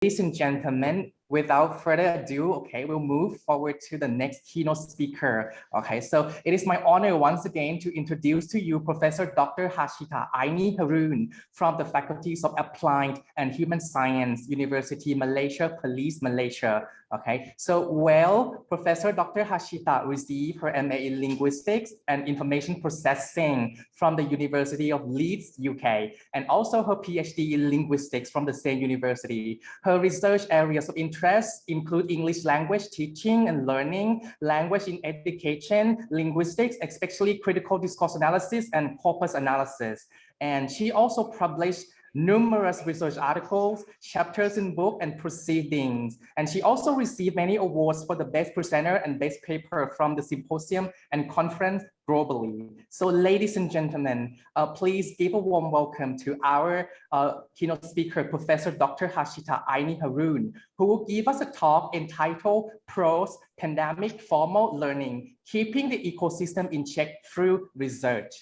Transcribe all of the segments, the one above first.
Ladies and gentlemen, without further ado, okay, we'll move forward to the next keynote speaker. Okay, so it is my honor once again to introduce to you Professor Dr. Harshita Aini Haroon from the Faculties of Applied and Human Science, University Malaysia, Police Malaysia. Okay, so Professor Dr. Harshita received her MA in Linguistics and Information Processing from the University of Leeds, UK, and also her PhD in Linguistics from the same university. Her research areas of interest include English language teaching and learning, language in education, linguistics, especially critical discourse analysis and corpus analysis. And she also published numerous research articles, chapters in book, and proceedings. And she also received many awards for the best presenter and best paper from the symposium and conference globally. So ladies and gentlemen, please give a warm welcome to our keynote speaker, Professor Dr. Harshita Aini Haroon, who will give us a talk entitled Post-Pandemic Formal Learning, Keeping the Ecosystem in Check Through Research.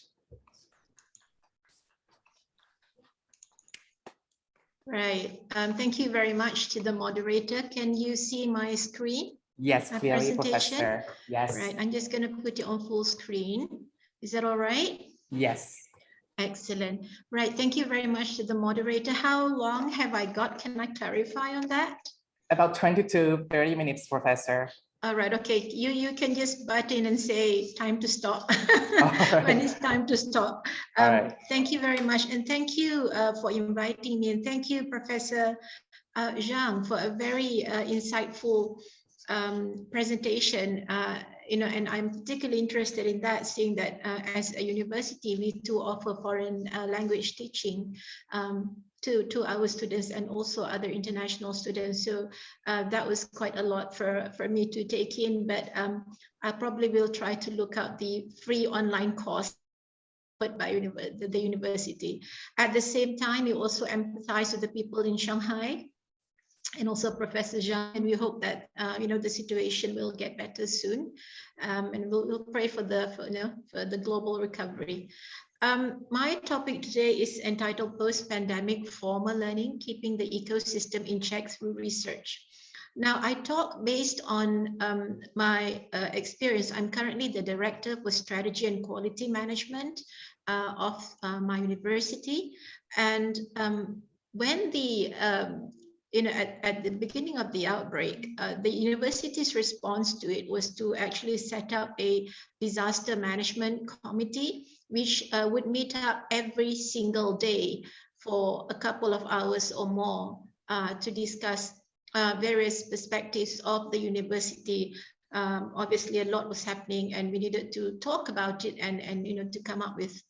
Right. Thank you very much to the moderator. Can you see my screen? Yes, clearly, Professor. Yes. Right. I'm just going to put it on full screen. Is that all right? Yes. Excellent. Right. Thank you very much to the moderator. How long have I got? Can I clarify on that? About 20 to 30 minutes, Professor. All right. Okay. You can just butt in and say time to stop Right. when it's time to stop. Right. Thank you very much. And thank you for inviting me. And thank you, Professor Zhang, for a very insightful presentation. And I'm particularly interested in that, seeing that as a university, we too offer foreign language teaching to our students and also other international students. So that was quite a lot for me to take in, but I probably will try to look out the free online course put by the university. At the same time, we also empathize with the people in Shanghai and also Professor Zhang, and we hope that the situation will get better soon, and we'll pray for the global recovery. My topic today is entitled Post-Pandemic Formal Learning, Keeping the Ecosystem in Check Through Research. Now, I talk based on my experience. I'm currently the Director for Strategy and Quality Management of my university. And when the at the beginning of the outbreak, the university's response to it was to actually set up a disaster management committee, which would meet up every single day for a couple of hours or more to discuss various perspectives of the university. Obviously, a lot was happening, and we needed to talk about it and to come up with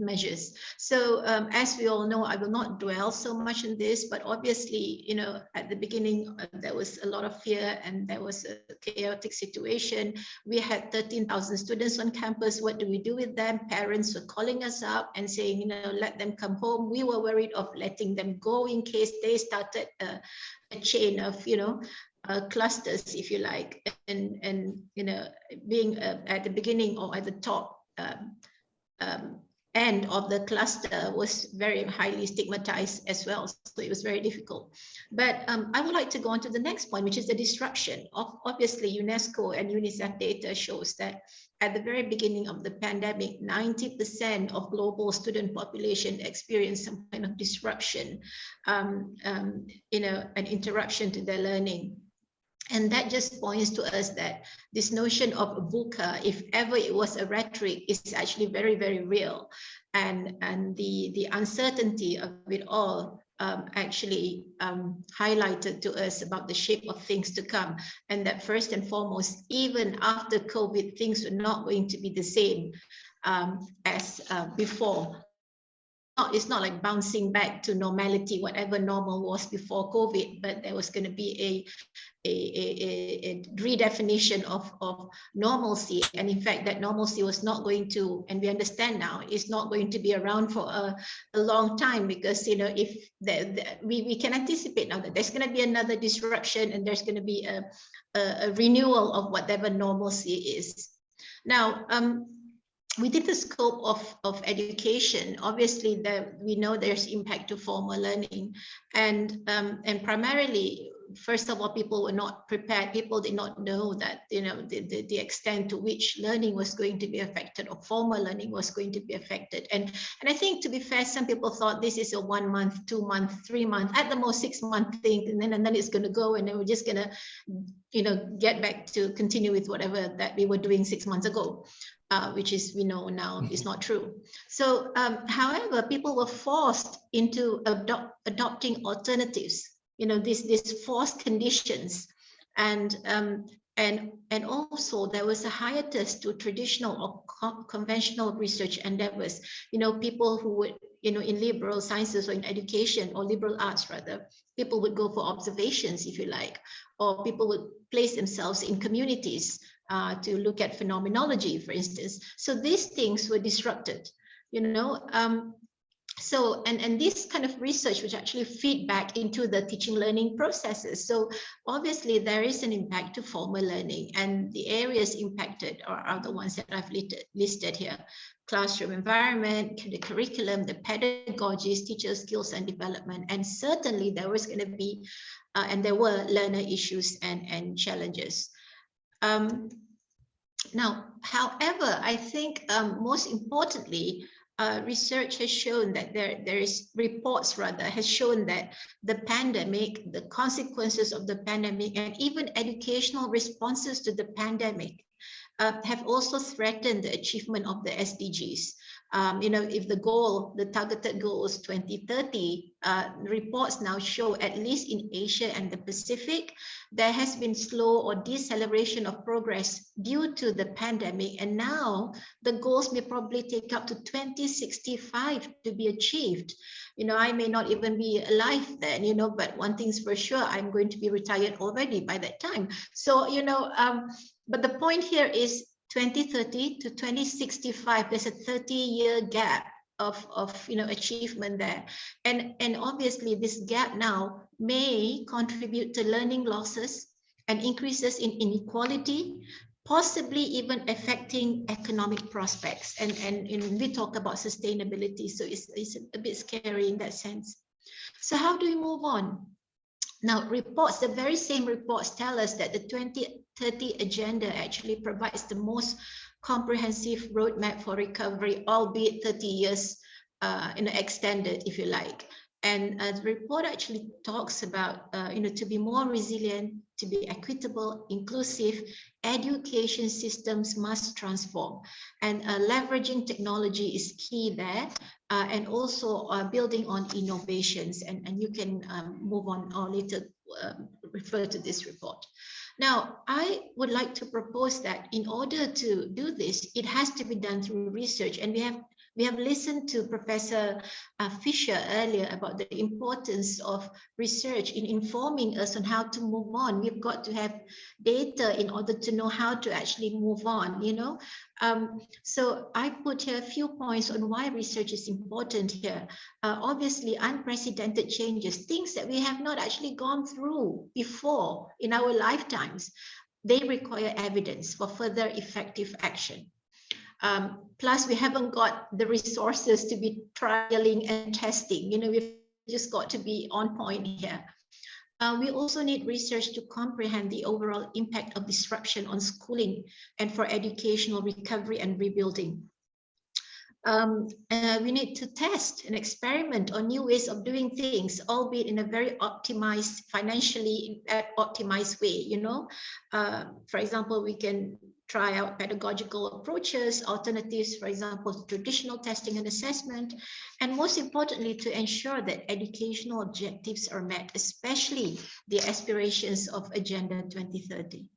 measures. So as we all know, I will not dwell so much on this, but obviously, at the beginning, there was a lot of fear and there was a chaotic situation. We had 13,000 students on campus. What do we do with them? Parents were calling us up and saying, let them come home. We were worried of letting them go in case they started a chain of, clusters, if you like, and being at the beginning or at the top end of the cluster was very highly stigmatized as well. So it was very difficult. But I would like to go on to the next point, which is the disruption of, obviously, UNESCO and UNICEF data shows that at the very beginning of the pandemic, 90% of global student population experienced some kind of disruption, an interruption to their learning. And that just points to us that this notion of VUCA, if ever it was a rhetoric, is actually very, very real. And the uncertainty of it all actually highlighted to us about the shape of things to come. And that first and foremost, even after COVID, things were not going to be the same as before. It's not like bouncing back to normality, whatever normal was before COVID, but there was going to be a redefinition of normalcy. And in fact, that normalcy was not going to, and we understand now, is not going to be around for a long time, because, if we can anticipate now that there's going to be another disruption and there's going to be a renewal of whatever normalcy is. Now, within the scope of education, obviously we know there's impact to formal learning, and primarily, first of all, people were not prepared. People did not know that, you know, the extent to which learning was going to be affected, or formal learning was going to be affected. And I think, to be fair, some people thought this is a 1 month, 2 month, 3 month, at the most 6 month thing, and then it's going to go, and then we're just going to, you know, get back to continue with whatever that we were doing 6 months ago. Which is, we know now, is not true. So, however, people were forced into adopting alternatives, you know, these forced conditions, and also there was a hiatus to traditional or conventional research endeavors. You know, people who would, you know, in liberal sciences or in education, or liberal arts rather, people would go for observations, if you like, or people would place themselves in communities to look at phenomenology, for instance. So these things were disrupted, you know. So, and this kind of research which actually feed back into the teaching learning processes. So obviously there is an impact to formal learning, and the areas impacted are the ones that I've listed here: classroom environment, the curriculum, the pedagogies, teacher skills and development. And certainly there was going to be, and there were learner issues and challenges. Now, however, I think most importantly, research has shown that reports has shown that the pandemic, the consequences of the pandemic, and even educational responses to the pandemic have also threatened the achievement of the SDGs. You know, if the targeted goal is 2030, reports now show, at least in Asia and the Pacific, there has been slow or deceleration of progress due to the pandemic. And now the goals may probably take up to 2065 to be achieved. You know, I may not even be alive then, you know, but one thing's for sure, I'm going to be retired already by that time. So, you know, but the point here is 2030 to 2065, there's a 30-year gap of you know, achievement there. And obviously this gap now may contribute to learning losses and increases in inequality, possibly even affecting economic prospects. And we talk about sustainability, so it's a bit scary in that sense. So how do we move on? Now, reports, the very same reports tell us that the 2030 agenda actually provides the most comprehensive roadmap for recovery, albeit 30 years you know, extended, if you like. And the report actually talks about, you know, to be more resilient, to be equitable, inclusive, education systems must transform. And leveraging technology is key there. And also building on innovations, and you can move on or later refer to this report. Now, I would like to propose that in order to do this, it has to be done through research, and we have listened to Professor Fisher earlier about the importance of research in informing us on how to move on. We've got to have data in order to know how to actually move on, you know. So I put here a few points on why research is important here. Obviously, unprecedented changes, things that we have not actually gone through before in our lifetimes, they require evidence for further effective action. Plus, we haven't got the resources to be trialing and testing. You know, we've just got to be on point here. We also need research to comprehend the overall impact of disruption on schooling and for educational recovery and rebuilding. We need to test and experiment on new ways of doing things, albeit in a very optimized, financially optimized way. You know, for example, we can try out pedagogical approaches, alternatives, for example, traditional testing and assessment, and most importantly, to ensure that educational objectives are met, especially the aspirations of Agenda 2030.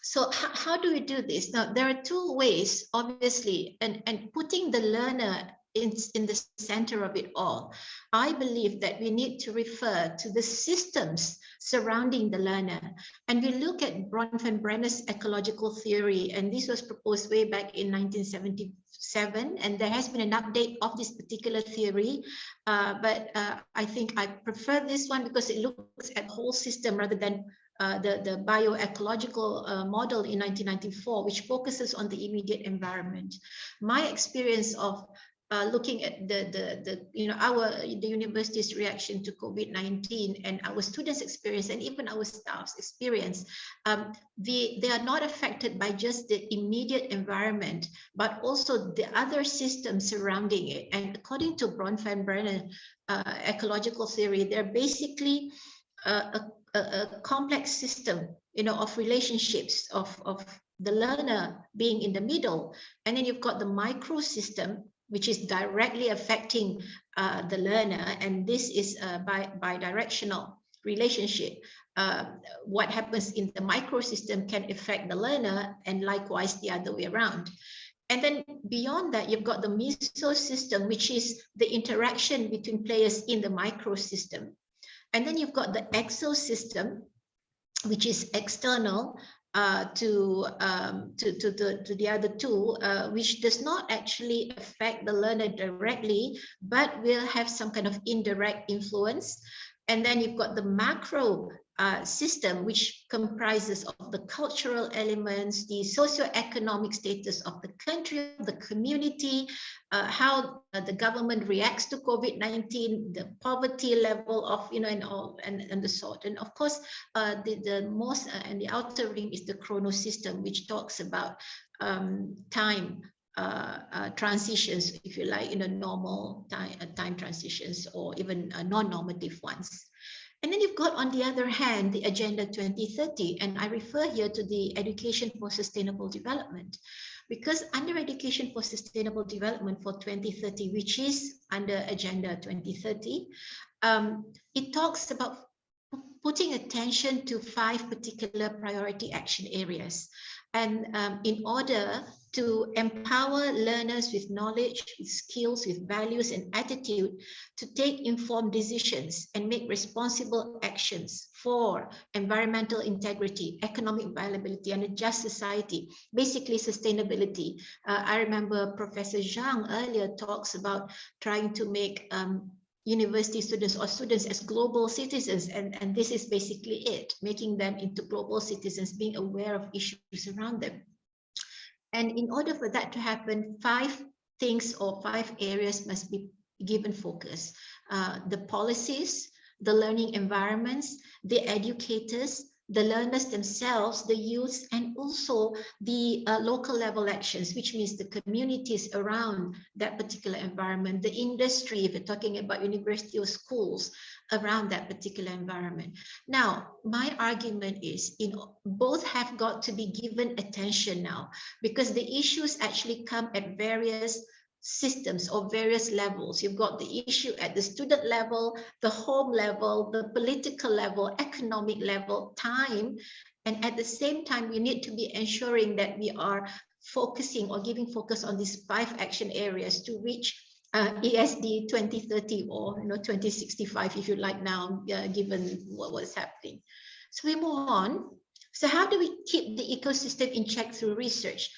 So how do we do this? Now, there are two ways, obviously, and putting the learner in the center of it all. I believe that we need to refer to the systems surrounding the learner. And we look at Bronfenbrenner's ecological theory, and this was proposed way back in 1977. And there has been an update of this particular theory. But I think I prefer this one because it looks at the whole system rather than the bioecological model in 1994, which focuses on the immediate environment. My experience of looking at the university's reaction to COVID-19 and our students' experience and even our staff's experience, they are not affected by just the immediate environment, but also the other systems surrounding it. And according to Bronfenbrenner ecological theory, they're basically a complex system, of relationships of the learner being in the middle, and then you've got the micro system, which is directly affecting the learner, and this is a bidirectional relationship. What happens in the micro system can affect the learner, and likewise the other way around. And then beyond that, you've got the meso system, which is the interaction between players in the micro system. And then you've got the exosystem, which is external to the other two, which does not actually affect the learner directly, but will have some kind of indirect influence. And then you've got the macro system, which comprises of the cultural elements, the socioeconomic status of the country, the community, how the government reacts to COVID-19, the poverty level of, and the sort. And of course, the most and the outer ring is the chrono system, which talks about time transitions, if you like, normal time transitions, or even non-normative ones. And then you've got, on the other hand, the Agenda 2030, and I refer here to the Education for Sustainable Development, because under Education for Sustainable Development for 2030, which is under Agenda 2030, it talks about putting attention to 5 particular priority action areas. And in order to empower learners with knowledge, with skills, with values and attitude to take informed decisions and make responsible actions for environmental integrity, economic viability, and a just society, basically sustainability. I remember Professor Zhang earlier talks about trying to make university students or students as global citizens, and this is basically it, making them into global citizens, being aware of issues around them. And in order for that to happen, 5 things or 5 areas must be given focus. The policies, the learning environments, the educators, the learners themselves, the youths, and also the local level actions, which means the communities around that particular environment, the industry, if you're talking about university or schools, around that particular environment. Now, my argument is, both have got to be given attention now, because the issues actually come at various systems or various levels. You've got the issue at the student level, the home level, the political level, economic level, time, and at the same time we need to be ensuring that we are focusing or giving focus on these 5 action areas to reach ESD 2030 or 2065, if you like now, given what's happening. So we move on. So how do we keep the ecosystem in check through research?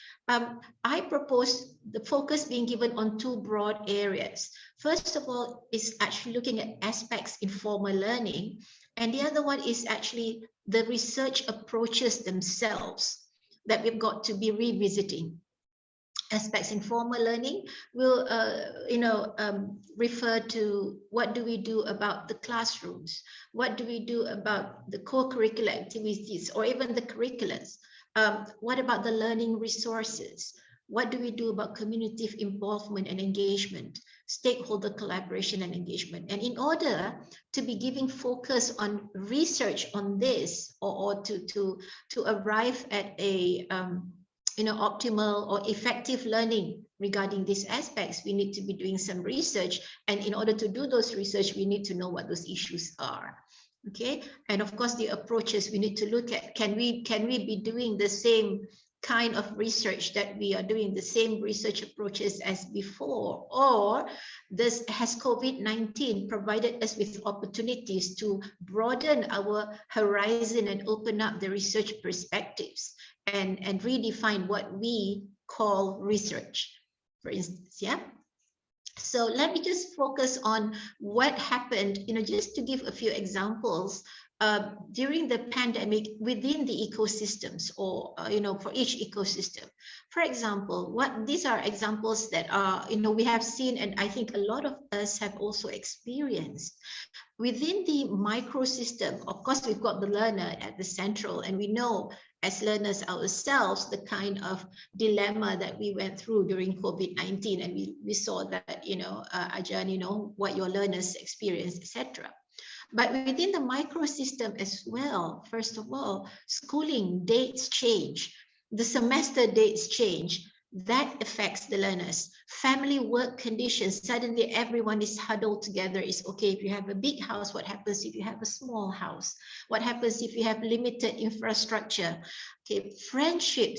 I propose the focus being given on 2 broad areas. First of all, is actually looking at aspects in formal learning, and the other one is actually the research approaches themselves that we've got to be revisiting. Aspects in formal learning will, refer to what do we do about the classrooms, what do we do about the co-curricular activities, or even the curriculums. What about the learning resources? What do we do about community involvement and engagement, stakeholder collaboration and engagement? And in order to be giving focus on research on this, or to arrive at a optimal or effective learning regarding these aspects, we need to be doing some research. And in order to do those research, we need to know what those issues are. Okay, and of course the approaches we need to look at, can we be doing the same kind of research that we are doing, the same research approaches as before, or has COVID-19 provided us with opportunities to broaden our horizon and open up the research perspectives and redefine what we call research, for instance. Yeah. So let me just focus on what happened, just to give a few examples during the pandemic within the ecosystems, or for each ecosystem. For example, these are examples that are we have seen, and I think a lot of us have also experienced. Within the microsystem, of course, we've got the learner at the central, and we know as learners ourselves the kind of dilemma that we went through during COVID-19, and we saw that Ajan, what your learners experienced, etc. But within the microsystem as well, first of all, schooling dates change, the semester dates change. That affects the learners. Family work conditions, suddenly everyone is huddled together. It's okay if you have a big house. What happens if you have a small house? What happens if you have limited infrastructure? Okay, friendship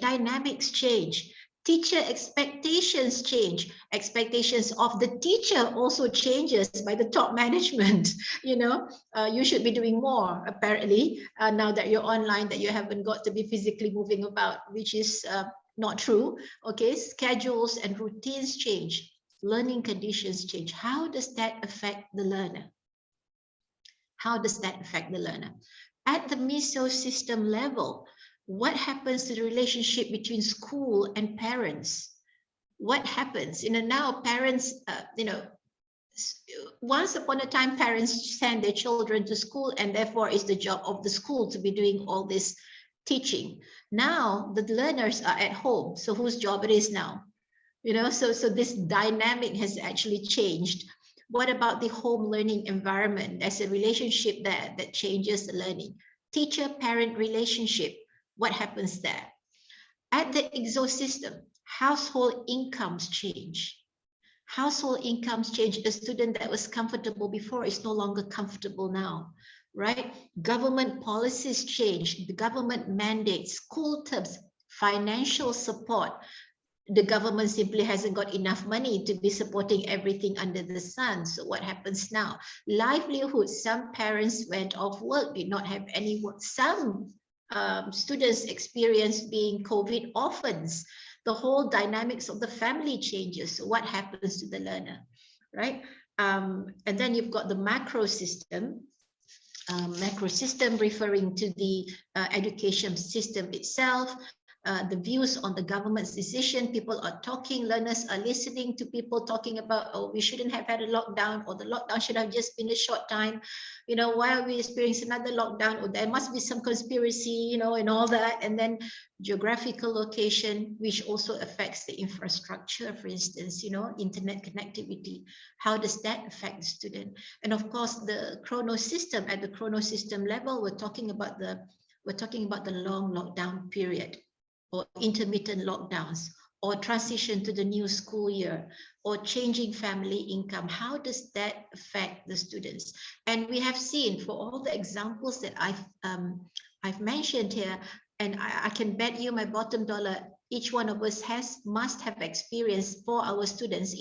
dynamics change. Teacher expectations change. Expectations of the teacher also changes by the top management. You should be doing more, apparently, now that you're online, that you haven't got to be physically moving about, which is not true. Okay, schedules and routines change. Learning conditions change. How does that affect the learner? How does that affect the learner? At the mesosystem level, what happens to the relationship between school and parents? What happens? Now parents, once upon a time, parents send their children to school, and therefore it's the job of the school to be doing all this teaching. Now the learners are at home, so whose job it is now? So this dynamic has actually changed. What about the home learning environment? There's a relationship there that changes the learning. Teacher-parent relationship, what happens there? At the exosystem, household incomes change. Household incomes change. A student that was comfortable before is no longer comfortable now, right? Government policies change. The government mandates, school terms, financial support. The government simply hasn't got enough money to be supporting everything under the sun. So what happens now? Livelihood. Some parents went off work, did not have any work. Some students experience being COVID orphans. The whole dynamics of the family changes. So what happens to the learner, right? And then you've got the macro system. Macro system referring to the education system itself. The views on the government's decision. People are talking, learners are listening to people talking about, oh, we shouldn't have had a lockdown, or the lockdown should have just been a short time. Why are we experiencing another lockdown? Or there must be some conspiracy, and all that. And then geographical location, which also affects the infrastructure, for instance, internet connectivity. How does that affect the student? And of course, the chronosystem. At the chronosystem level, we're talking about the long lockdown period, or intermittent lockdowns, or transition to the new school year, or changing family income. How does that affect the students? And we have seen, for all the examples that I've mentioned here, and I can bet you my bottom dollar, each one of us must have experienced for our students,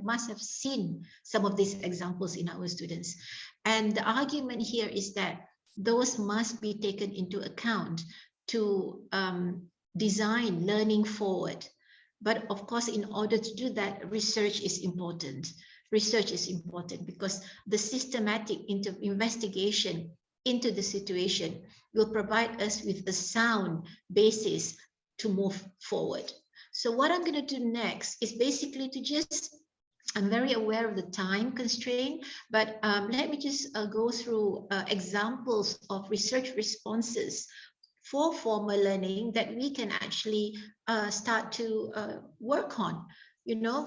must have seen some of these examples in our students. And the argument here is that those must be taken into account to design learning forward. But of course, in order to do that, research is important. Research is important because the systematic investigation into the situation will provide us with a sound basis to move forward. So what I'm going to do next is basically to just, I'm very aware of the time constraint, but let me just go through examples of research responses for formal learning that we can actually start to work on.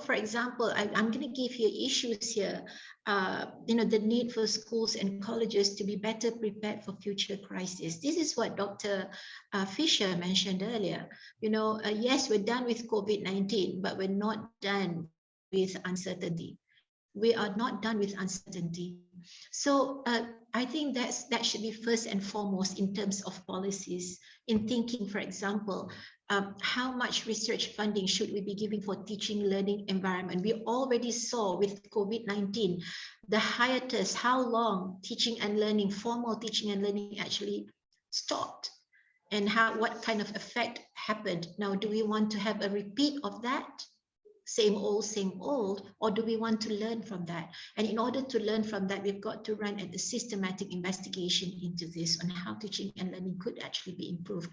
For example, I'm going to give you issues here. The need for schools and colleges to be better prepared for future crises. This is what Dr. Fisher mentioned earlier. Yes, we're done with COVID-19, but we're not done with uncertainty. We are not done with uncertainty. So I think that should be first and foremost in terms of policies, in thinking, for example, how much research funding should we be giving for teaching learning environment? We already saw with COVID-19, the hiatus, how long teaching and learning, formal teaching and learning actually stopped, and what kind of effect happened. Now, do we want to have a repeat of that? same old, or do we want to learn from that? And in order to learn from that, we've got to run a systematic investigation into this on how teaching and learning could actually be improved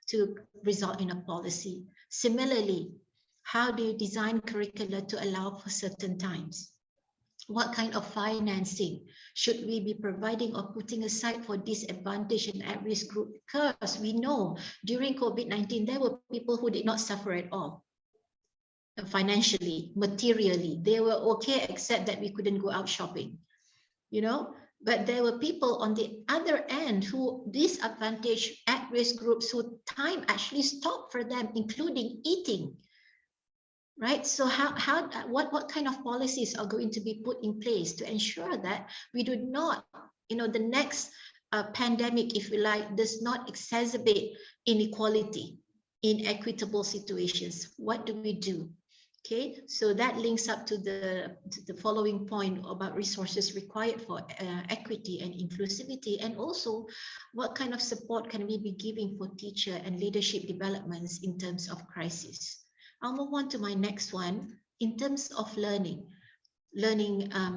to result in a policy. Similarly, how do you design curricula to allow for certain times? What kind of financing should we be providing or putting aside for disadvantaged and at-risk group? Because we know during COVID-19, there were people who did not suffer at all. Financially, materially, they were okay, except that we couldn't go out shopping, you know. But there were people on the other end who disadvantaged at-risk groups who time actually stopped for them, including eating. Right. So what kind of policies are going to be put in place to ensure that we do not, you know, the next pandemic, if you like, does not exacerbate inequality in equitable situations? What do we do? Okay, so that links up to the following point about resources required for equity and inclusivity, and also what kind of support can we be giving for teacher and leadership developments in terms of crisis. I'll move on to my next one. In terms of learning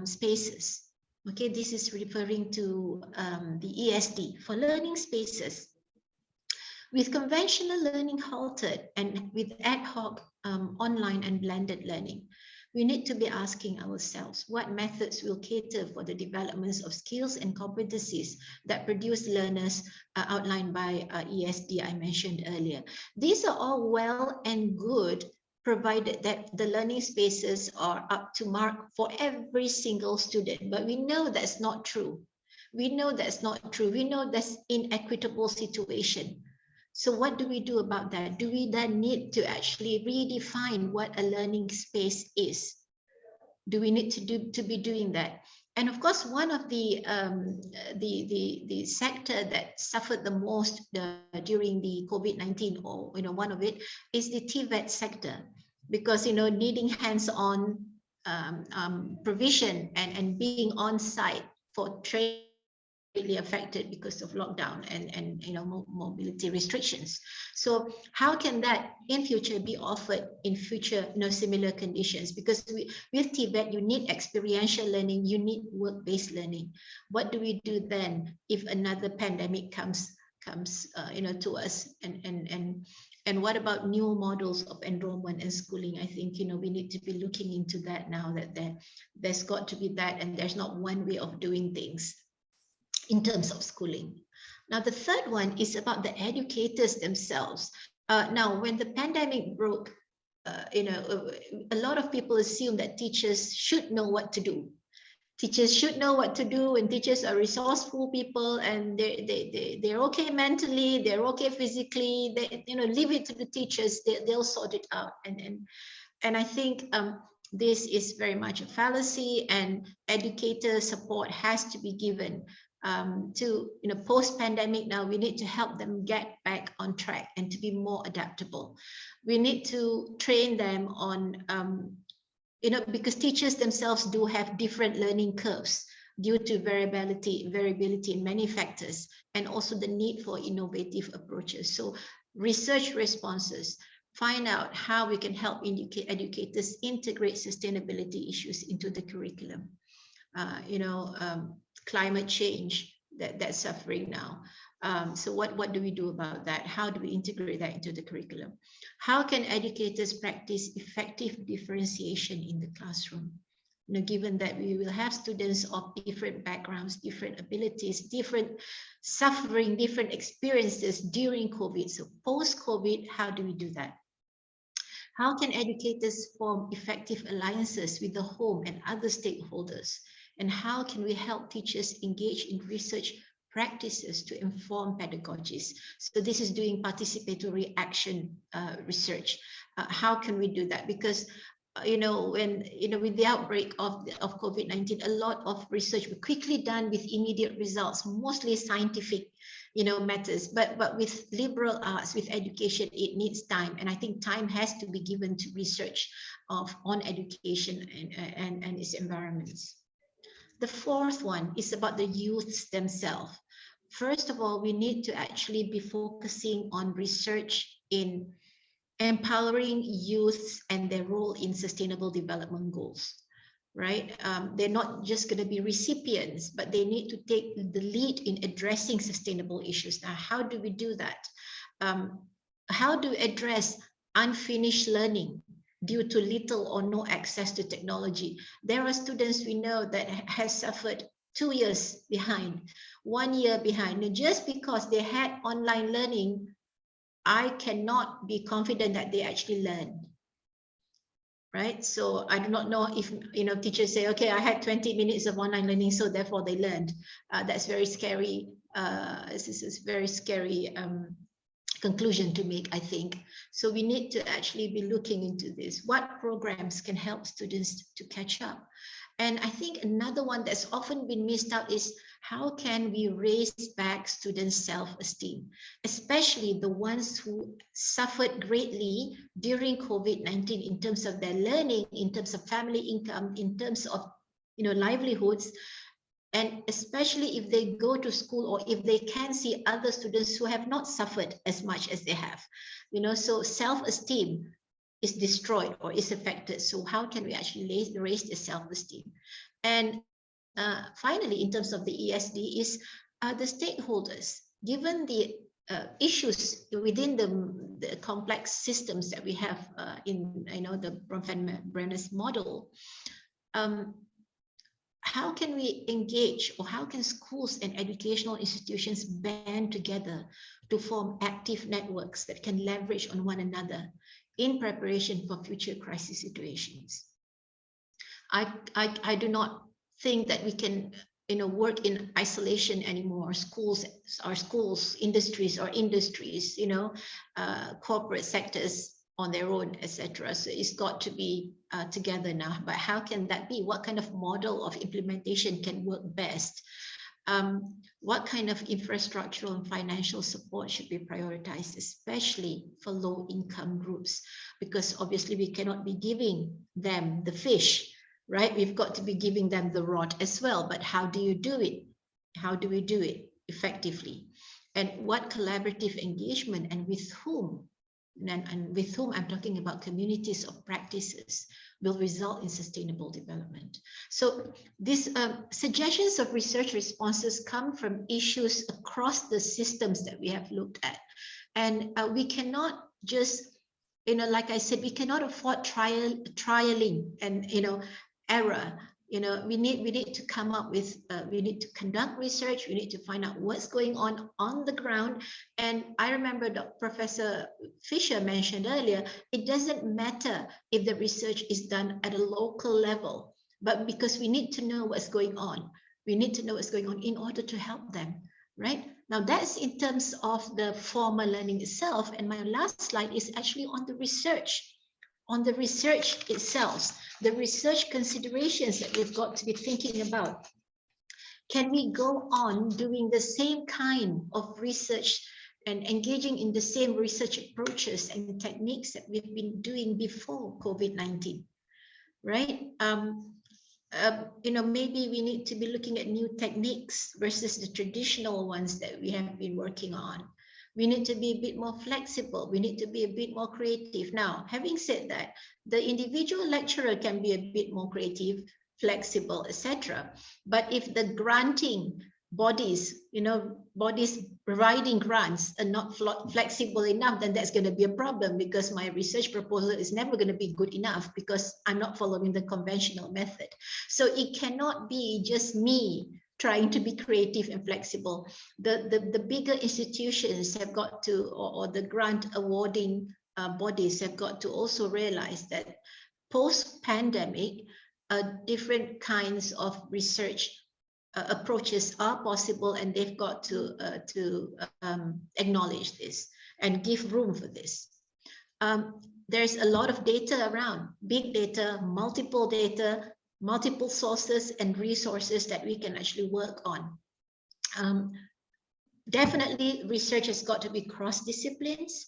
spaces. Okay, this is referring to the ESD for learning spaces. With conventional learning halted and with ad hoc online and blended learning, we need to be asking ourselves what methods will cater for the developments of skills and competencies that produce learners outlined by ESD I mentioned earlier. These are all well and good, provided that the learning spaces are up to mark for every single student. But we know that's not true. We know that's not true. We know that's inequitable situation. So what do we do about that? Do we then need to actually redefine what a learning space is? Do we need to be doing that? And of course, one of the sector that suffered the most during the COVID-19, or one of it is the TVET sector, because needing hands-on provision and being on site for training affected because of lockdown and mobility restrictions. So how can that in future be offered in future similar conditions? Because with TVET you need experiential learning, you need work-based learning. What do we do then if another pandemic comes to us? And what about new models of enrollment and schooling? I think we need to be looking into that now, that there's got to be that, and there's not one way of doing things in terms of schooling. Now, the third one is about the educators themselves. Now, when the pandemic broke, a lot of people assume that teachers should know what to do. Teachers should know what to do, and teachers are resourceful people, and they're okay mentally, they're okay physically. They leave it to the teachers; they'll sort it out. And I think this is very much a fallacy, and educator support has to be given. To post-pandemic now, we need to help them get back on track and to be more adaptable. We need to train them on, because teachers themselves do have different learning curves due to variability in many factors, and also the need for innovative approaches. So research responses, find out how we can help educators integrate sustainability issues into the curriculum. Climate change that's suffering now. So what do we do about that? How do we integrate that into the curriculum? How can educators practice effective differentiation in the classroom? Given that we will have students of different backgrounds, different abilities, different suffering, different experiences during COVID. So post-COVID, how do we do that? How can educators form effective alliances with the home and other stakeholders? And how can we help teachers engage in research practices to inform pedagogies? So this is doing participatory action research. How can we do that? Because when with the outbreak of COVID-19, a lot of research was quickly done with immediate results, mostly scientific matters, but with liberal arts, with education, it needs time, and I think time has to be given to research on education and its environments. The fourth one is about the youths themselves. First of all, we need to actually be focusing on research in empowering youth and their role in sustainable development goals, right? They're not just going to be recipients, but they need to take the lead in addressing sustainable issues. Now, how do we do that? How do we address unfinished learning due to little or no access to technology? There are students we know that has suffered 2 years behind, 1 year behind. And just because they had online learning, I cannot be confident that they actually learned. Right? So I do not know if, you know, teachers say, okay, I had 20 minutes of online learning, so therefore they learned. That's very scary. This is very scary conclusion to make, I think. So we need to actually be looking into this. What programs can help students to catch up? And I think another one that's often been missed out is how can we raise back students' self-esteem, especially the ones who suffered greatly during COVID-19 in terms of their learning, in terms of family income, in terms of, you know, livelihoods. And especially if they go to school or if they can see other students who have not suffered as much as they have, you know, so self-esteem is destroyed or is affected. So how can we actually raise the self-esteem? And finally, in terms of the ESD, is the stakeholders. Given the issues within the complex systems that we have in, you know, the Brenner's model, how can we engage, or how can schools and educational institutions band together to form active networks that can leverage on one another in preparation for future crisis situations? I do not think that we can, you know, work in isolation anymore. Schools are schools, industries are industries, you know, corporate sectors on their own, etc. So it's got to be together now. But how can that be? What kind of model of implementation can work best? What kind of infrastructural and financial support should be prioritized, especially for low-income groups? Because obviously we cannot be giving them the fish, right? We've got to be giving them the rod as well. But how do you do it? How do we do it effectively? And what collaborative engagement, and with whom? And with whom I'm talking about communities of practices, will result in sustainable development. So these suggestions of research responses come from issues across the systems that we have looked at. And we cannot just, you know, like I said, we cannot afford trialing and, you know, error. You know, we need to come up with, we need to conduct research, we need to find out what's going on the ground. And I remember Professor Fisher mentioned earlier, it doesn't matter if the research is done at a local level, but because we need to know what's going on. We need to know what's going on in order to help them, right? Now that's in terms of the formal learning itself. And my last slide is actually on the research. On the research itself, the research considerations that we've got to be thinking about. Can we go on doing the same kind of research and engaging in the same research approaches and techniques that we've been doing before COVID-19, right? You know, maybe we need to be looking at new techniques versus the traditional ones that we have been working on. We need to be a bit more flexible. We need to be a bit more creative. Now, having said that, the individual lecturer can be a bit more creative, flexible, etc. But if the granting bodies, you know, bodies providing grants are not flexible enough, then that's going to be a problem, because my research proposal is never going to be good enough because I'm not following the conventional method. So it cannot be just me trying to be creative and flexible. The bigger institutions have got to, or the grant awarding bodies have got to also realize that post-pandemic, different kinds of research approaches are possible, and they've got to acknowledge this and give room for this. There's a lot of data around, big data, multiple sources and resources that we can actually work on. Definitely, research has got to be cross disciplines,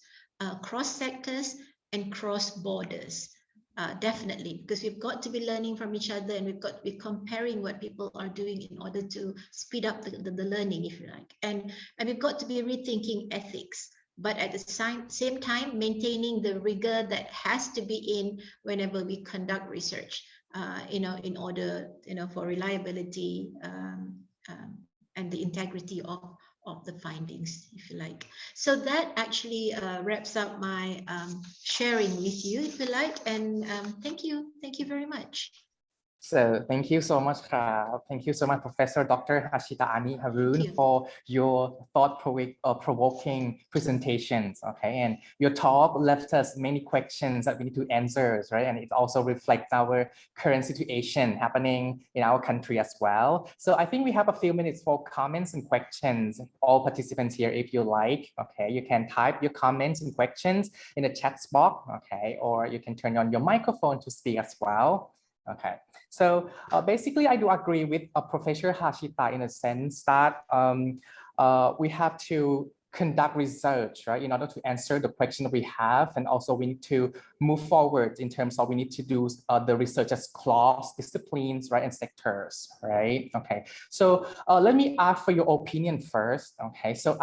cross sectors, and cross borders. Definitely, because we've got to be learning from each other, and we've got to be comparing what people are doing in order to speed up the learning, if you like. And we've got to be rethinking ethics. but at the same time, maintaining the rigor that has to be in whenever we conduct research, in order, for reliability and the integrity of the findings, if you like. So that actually wraps up my sharing with you, if you like, and thank you very much. So thank you so much, thank you so much, Professor Dr. Harshita Aini Haroon, for your thought-provoking presentations. Okay, and your talk left us many questions that we need to answer, right? And it also reflects our current situation happening in our country as well. So I think we have a few minutes for comments and questions. All participants here, if you like, okay, you can type your comments and questions in the chat box, okay, or you can turn on your microphone to speak as well. Okay, so basically, I do agree with Professor Harshita in a sense that we have to conduct research, right, in order to answer the question that we have, and also we need to move forward in terms of we need to do the research as class, disciplines, right, and sectors, right? Okay, so let me ask for your opinion first. Okay, so